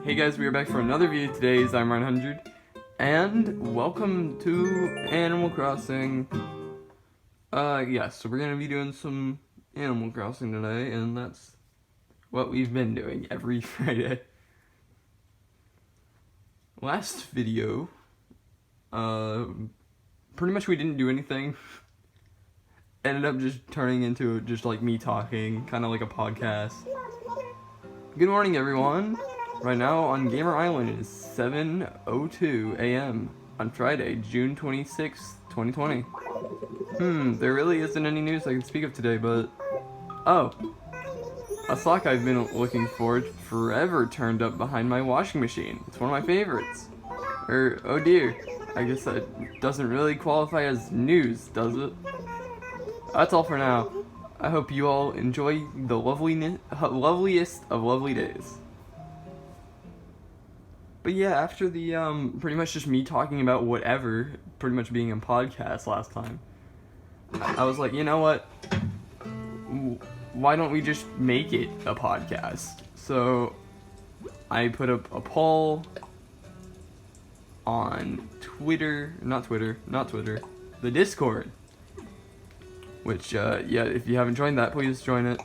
Hey guys, we are back for another video today. I'm Ryan100, and welcome to Animal Crossing. So we're gonna be doing some Animal Crossing today, and that's what we've been doing every Friday. Last video, pretty much we didn't do anything. Ended up just turning into just like me talking, kind of like a podcast. Good morning, everyone. Right now on Gamer Island it is 7:02 a.m. on Friday, June 26th, 2020. There really isn't any news I can speak of today, but... Oh! A sock I've been looking for forever turned up behind my washing machine. It's one of my favorites. Oh dear. I guess that doesn't really qualify as news, does it? That's all for now. I hope you all enjoy the loveliest of lovely days. But yeah, after the, pretty much just me talking about whatever, pretty much being a podcast last time, I was like, you know what? Why don't we just make it a podcast? So, I put up a poll on not Twitter, the Discord. Which, yeah, if you haven't joined that, please join it.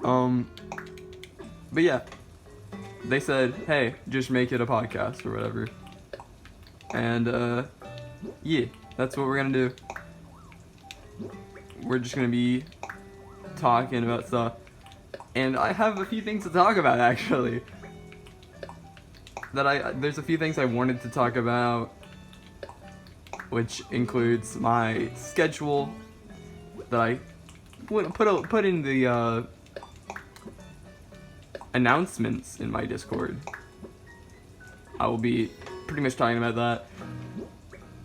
But yeah. They said, hey, just make it a podcast or whatever. And, yeah, that's what we're gonna do. We're just gonna be talking about stuff. And I have a few things to talk about, actually. There's a few things I wanted to talk about, which includes my schedule that I put in the, announcements in my Discord. I will be pretty much talking about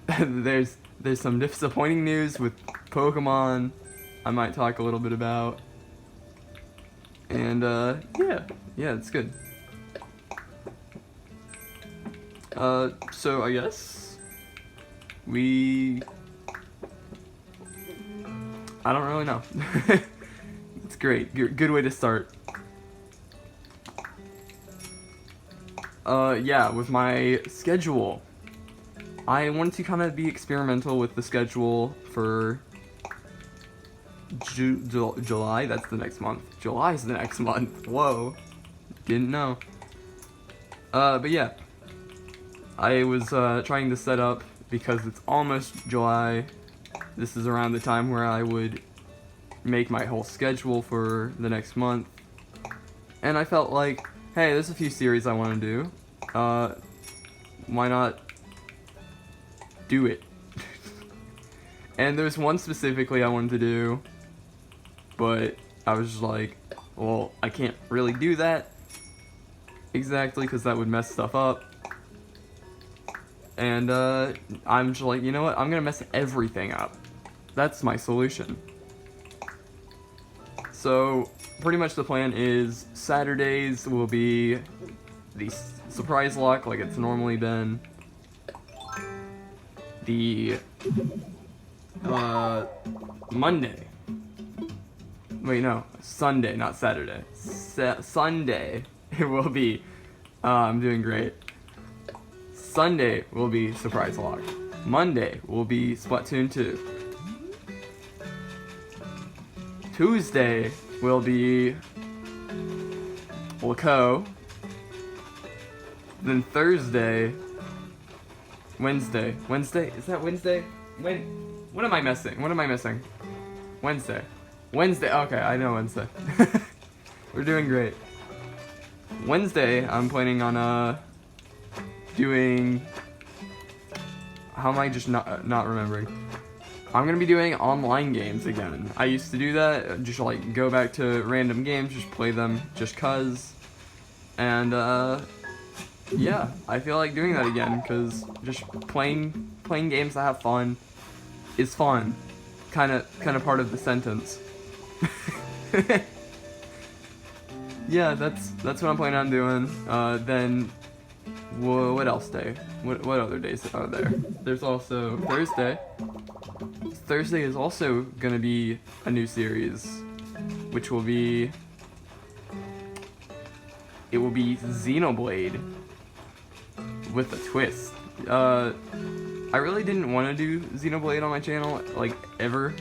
that. There's some disappointing news with Pokemon I might talk a little bit about. And yeah, it's good. So I guess I don't really know. It's great. Good way to start. Yeah, with my schedule. I wanted to kind of be experimental with the schedule for July. That's the next month. July's the next month. Whoa. Didn't know. But yeah. I was, trying to set up, because it's almost July. This is around the time where I would make my whole schedule for the next month. And I felt like, hey, there's a few series I want to do. Why not do it? And there's one specifically I wanted to do, but I was just like, well, I can't really do that exactly because that would mess stuff up. And I'm just like, you know what? I'm gonna mess everything up. That's my solution. So pretty much the plan is Saturdays will be the surprise lock like it's normally been. The Monday. Wait, no, Sunday, not Saturday. Sunday it will be. I'm doing great. Sunday will be surprise lock. Monday will be Splatoon 2. Tuesday will be Laco. Then Wednesday, is that Wednesday? What am I missing? Wednesday, okay, I know Wednesday. We're doing great. Wednesday, I'm planning on, doing, how am I just not remembering? I'm gonna be doing online games again. I used to do that, just like go back to random games, just play them just cause. And, yeah, I feel like doing that again, because just playing games that have fun is fun. Kind of part of the sentence. Yeah, that's what I'm planning on doing. Then, what else day? What other days are there? There's also Thursday. Thursday is also gonna be a new series, which will be it will be Xenoblade with a twist. I really didn't want to do Xenoblade on my channel, like, ever.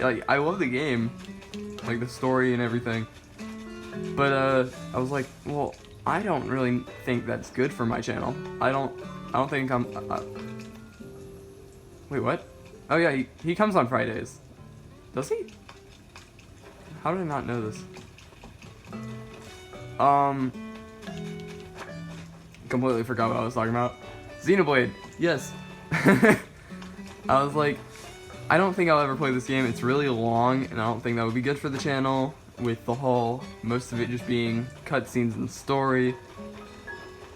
Like, I love the game, like, the story and everything. But, I was like, well, I don't really think that's good for my channel. I don't think I'm, wait, what? Oh yeah, he comes on Fridays. Does he? How did I not know this? Completely forgot what I was talking about. Xenoblade, yes. I was like, I don't think I'll ever play this game. It's really long, and I don't think that would be good for the channel, with the whole, most of it just being cutscenes and story.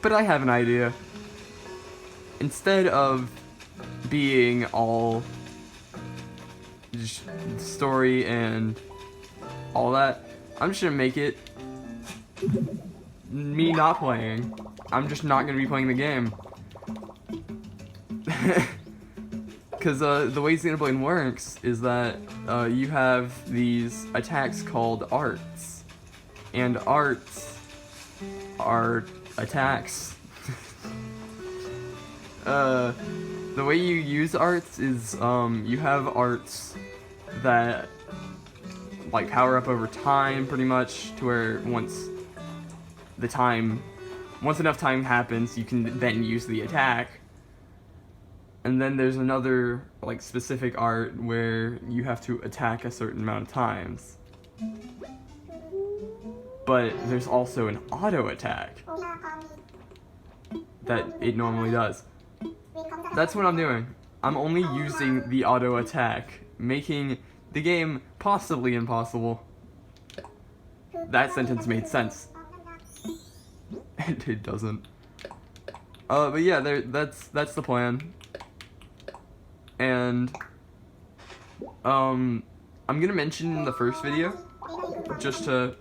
But I have an idea. Instead of being all just story and all that, I'm just gonna make it me not playing. I'm just not gonna be playing the game. Because the way Xenoblade works is that you have these attacks called arts, and arts are attacks. The way you use arts is you have arts that like power up over time, pretty much, to where once enough time happens, you can then use the attack. And then there's another, like, specific art where you have to attack a certain amount of times. But there's also an auto attack that it normally does. That's what I'm doing. I'm only using the auto attack, making the game possibly impossible. That sentence made sense. It doesn't. But yeah, that's the plan. And I'm gonna mention in the first video, just to,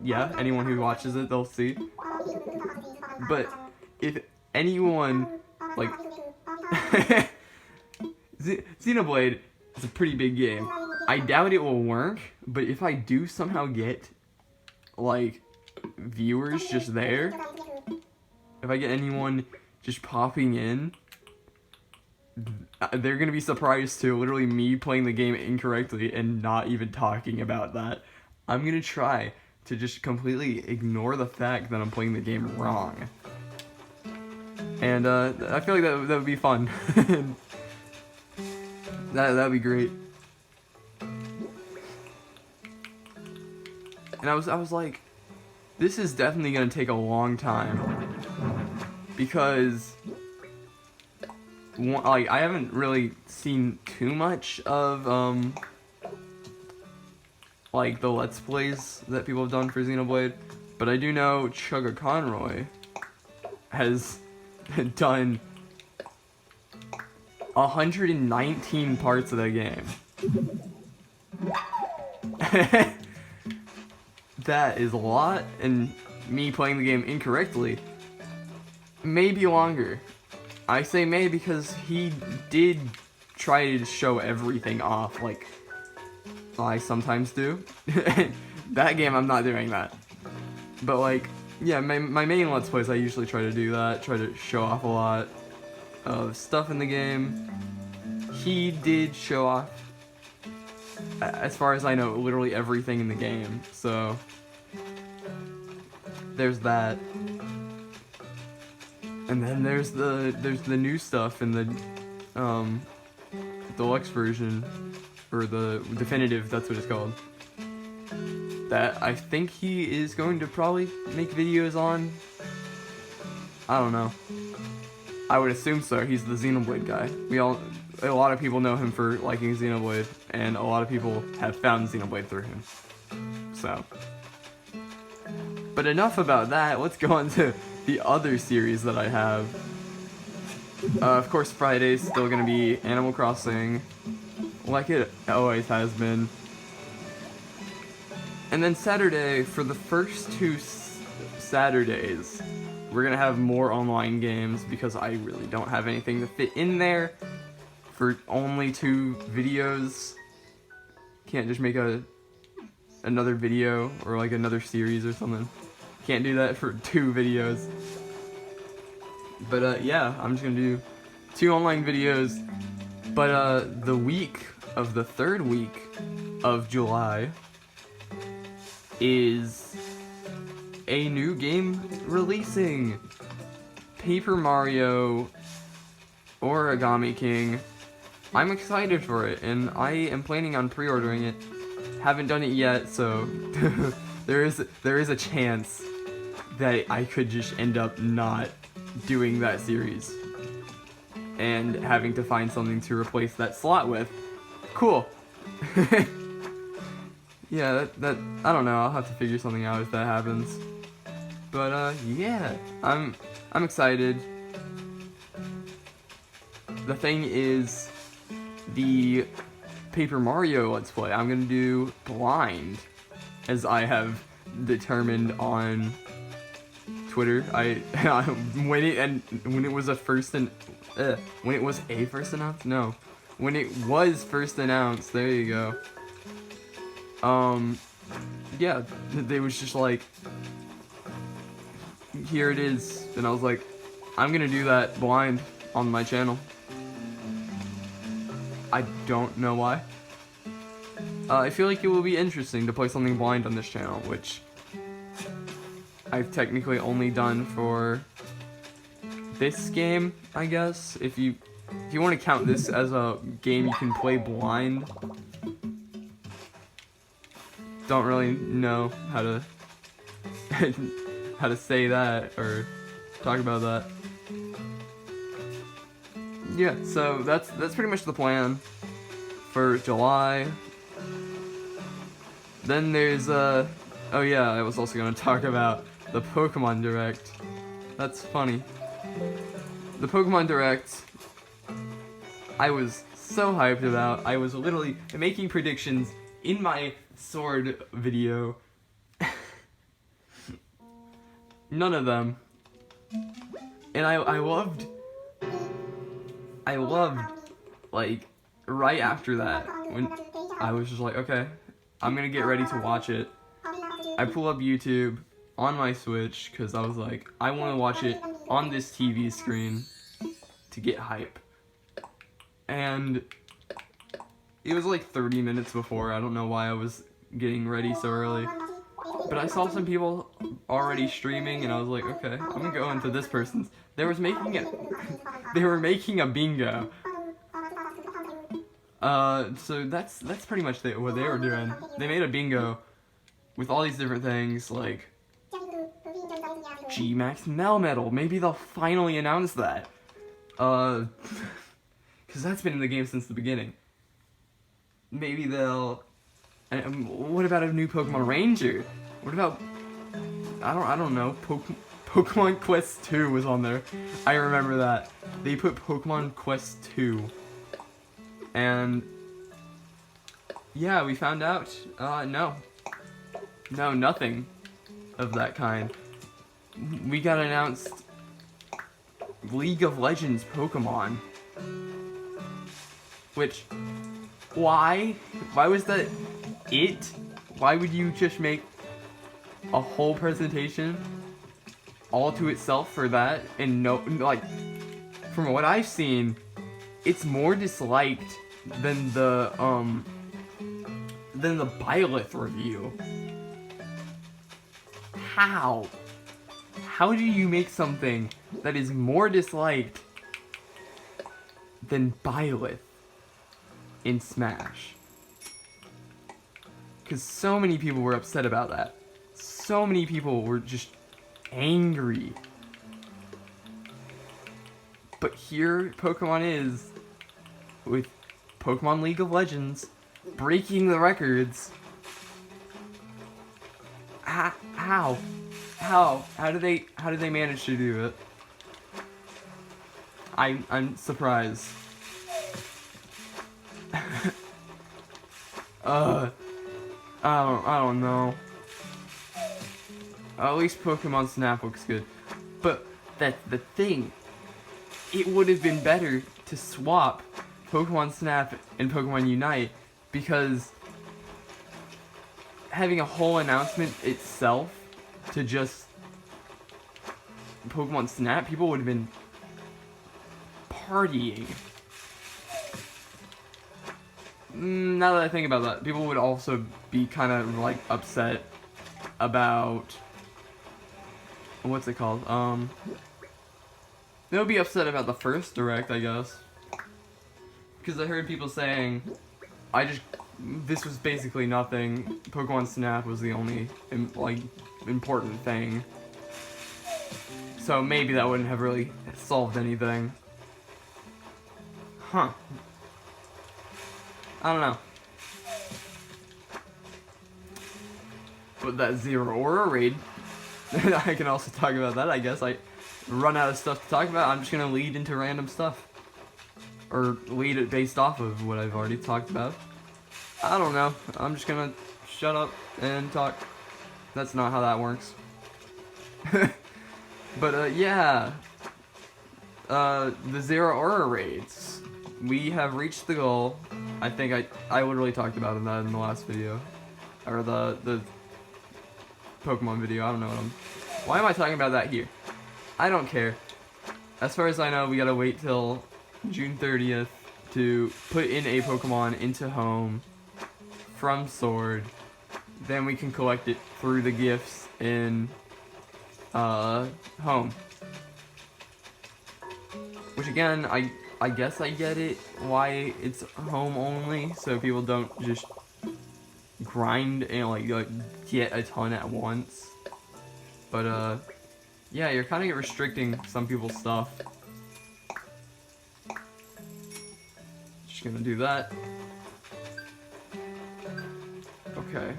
yeah, anyone who watches it, they'll see. But if anyone, like, Xenoblade is a pretty big game. I doubt it will work, but if I do somehow get, like, viewers just there, if I get anyone just popping in, they're gonna be surprised to literally me playing the game incorrectly and not even talking about that. I'm gonna try to just completely ignore the fact that I'm playing the game wrong. And I feel like that would be fun. That'd be great. And I was like, this is definitely gonna take a long time, because like, I haven't really seen too much of like the Let's Plays that people have done for Xenoblade, but I do know Chugga Conroy has done 119 parts of the game. That is a lot, and me playing the game incorrectly may be longer. I say may because he did try to show everything off, like I sometimes do. That game, I'm not doing that. But, like, yeah, my main Let's Plays, I usually try to do that, try to show off a lot of stuff in the game. He did show off, as far as I know, literally everything in the game, so there's that. And then there's the new stuff in the deluxe version, or the definitive, that's what it's called, that I think he is going to probably make videos on. I don't know. I would assume so. He's the Xenoblade guy. A lot of people know him for liking Xenoblade, and a lot of people have found Xenoblade through him. So. But enough about that. Let's go on to the other series that I have. Of course, Friday's still gonna be Animal Crossing, like it always has been. And then Saturday, for the first two Saturdays, we're gonna have more online games, because I really don't have anything to fit in there for only 2 videos. Can't just make a another video or like another series or something. Can't do that for 2 videos. But yeah, I'm just gonna do 2 online videos. But the week of the 3rd week of July is a new game releasing. Paper Mario Origami King. I'm excited for it, and I am planning on pre-ordering it. Haven't done it yet, so there is a chance that I could just end up not doing that series and having to find something to replace that slot with. Cool. Yeah, that I don't know. I'll have to figure something out if that happens. But yeah, I'm excited. The thing is, the Paper Mario Let's Play I'm gonna do blind, as I have determined on Twitter. When it was first announced. There you go. Yeah, they was just like, here it is, and I was like, I'm gonna do that blind on my channel. I don't know why. I feel like it will be interesting to play something blind on this channel, which I've technically only done for this game, I guess. If you want to count this as a game you can play blind. Don't really know how to how to say that or talk about that. Yeah, so that's pretty much the plan for July. Then there's oh yeah, I was also gonna talk about the Pokemon Direct. That's funny. The Pokemon Direct, I was so hyped about. I was literally making predictions in my Sword video. None of them. And I loved, like, right after that, when I was just like, okay, I'm gonna get ready to watch it. I pull up YouTube on my Switch, because I was like, I want to watch it on this TV screen to get hype. And it was like 30 minutes before. I don't know why I was getting ready so early. But I saw some people already streaming, and I was like, okay, I'm gonna go into this person's. They were making a bingo. So that's pretty much what they were doing. They made a bingo with all these different things, like G-Max Melmetal. Maybe they'll finally announce that. Because that's been in the game since the beginning. Maybe they'll. What about a new Pokemon Ranger? What about, I don't know. Pokemon Quest 2 was on there. I remember that. They put Pokemon Quest 2. And yeah, we found out, no, nothing of that kind. We got announced League of Legends Pokemon. Which, why was that it? Why would you just make a whole presentation all to itself for that? And no, like, from what I've seen, it's more disliked than the Byleth review. How do you make something that is more disliked than Byleth in Smash? Because so many people were upset about that. So many people were just angry. But here Pokemon is, with Pokemon League of Legends, breaking the records. How did they manage to do it? I'm surprised. I don't know. At least Pokemon Snap looks good. But that's the thing. It would have been better to swap Pokemon Snap and Pokemon Unite, because having a whole announcement itself to just Pokemon Snap, people would have been partying. Now that I think about that, people would also be kind of like upset about what's it called? They'll be upset about the first direct, I guess, because I heard people saying, this was basically nothing. Pokemon Snap was the only important thing, so maybe that wouldn't have really solved anything. Huh. I don't know. But that Zero Aura raid, I can also talk about that, I guess. I run out of stuff to talk about, I'm just gonna lead into random stuff. Or lead it based off of what I've already talked about. I don't know. I'm just gonna shut up and talk. That's not how that works. But, yeah. The Zero Aura raids. We have reached the goal. I think I literally talked about that in the last video. Or the Pokemon video. I don't know why am I talking about that here? I don't care. As far as I know, we gotta wait till June 30th to put in a Pokemon into home from Sword. Then we can collect it through the gifts in home. Which again, I guess I get it why it's home only, so people don't just grind and like get a ton at once. But yeah, you're kind of restricting some people's stuff. Just gonna do that. Okay.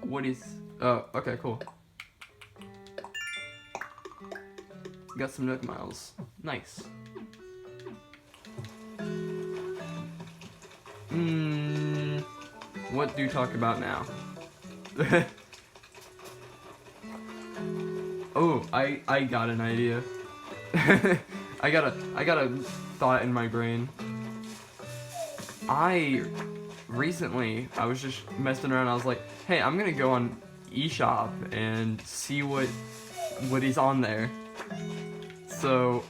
What is? Oh, okay, cool. Got some Nook Miles. Nice. What do you talk about now? Oh, I got an idea. I got a thought in my brain. Recently, I was just messing around. I was like, hey, I'm gonna go on eShop and see what is on there. So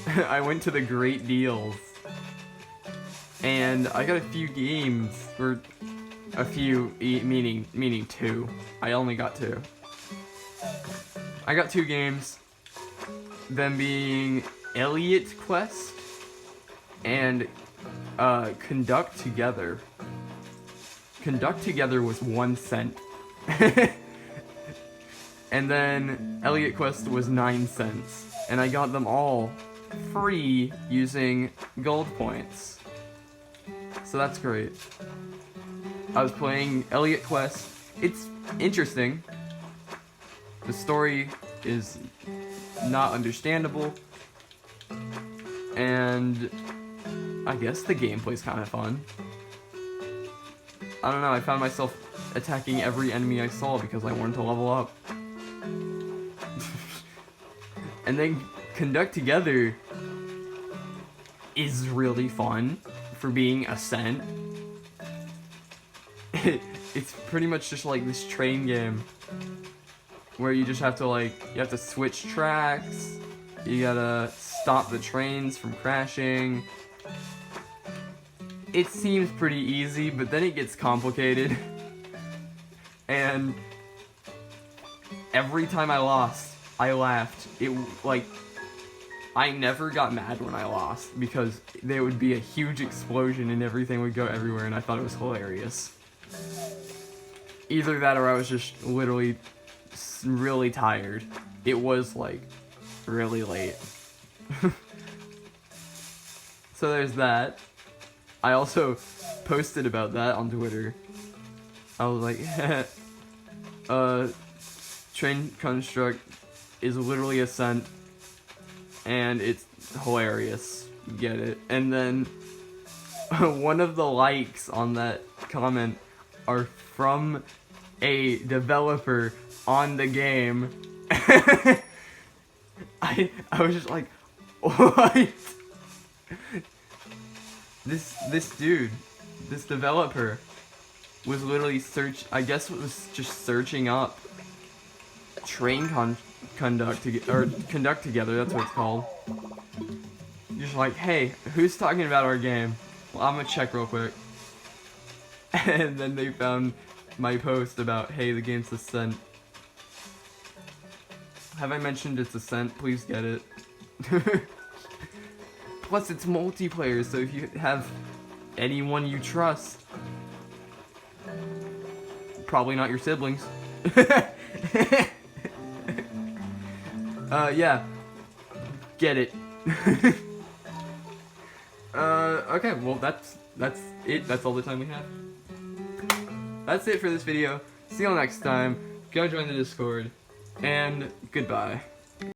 I went to the Great Deals, and I got a few games, or a few, meaning two. I only got two. I got two games, them being Elliot Quest and Conduct Together. Conduct Together was 1 cent. And then Elliot Quest was 9 cents. And I got them all free using gold points. So that's great. I was playing Elliot Quest. It's interesting. The story is not understandable. And I guess the gameplay's kind of fun. I don't know, I found myself attacking every enemy I saw because I wanted to level up. And then Conduct Together is really fun for being a cent. It's pretty much just like this train game where you just have to you have to switch tracks, you gotta stop the trains from crashing. It seems pretty easy, but then it gets complicated. And every time I lost, I laughed. I never got mad when I lost because there would be a huge explosion and everything would go everywhere, and I thought it was hilarious. Either that or I was just literally really tired. It was really late. So there's that. I also posted about that on Twitter. I was like, Train Construct is literally a cent, and it's hilarious. Get it? And then one of the likes on that comment are from a developer on the game. I was just like, what? This dude, this developer, was literally I guess it was just searching up train conduct together, that's what it's called. Just like, hey, who's talking about our game? Well, I'm gonna check real quick. And then they found my post about, hey, the game's Ascent. Have I mentioned it's Ascent? Please get it. Plus, it's multiplayer, so if you have anyone you trust, probably not your siblings. Yeah. Get it. Okay, well, that's it. That's all the time we have. That's it for this video. See you all next time. Go join the Discord. And goodbye.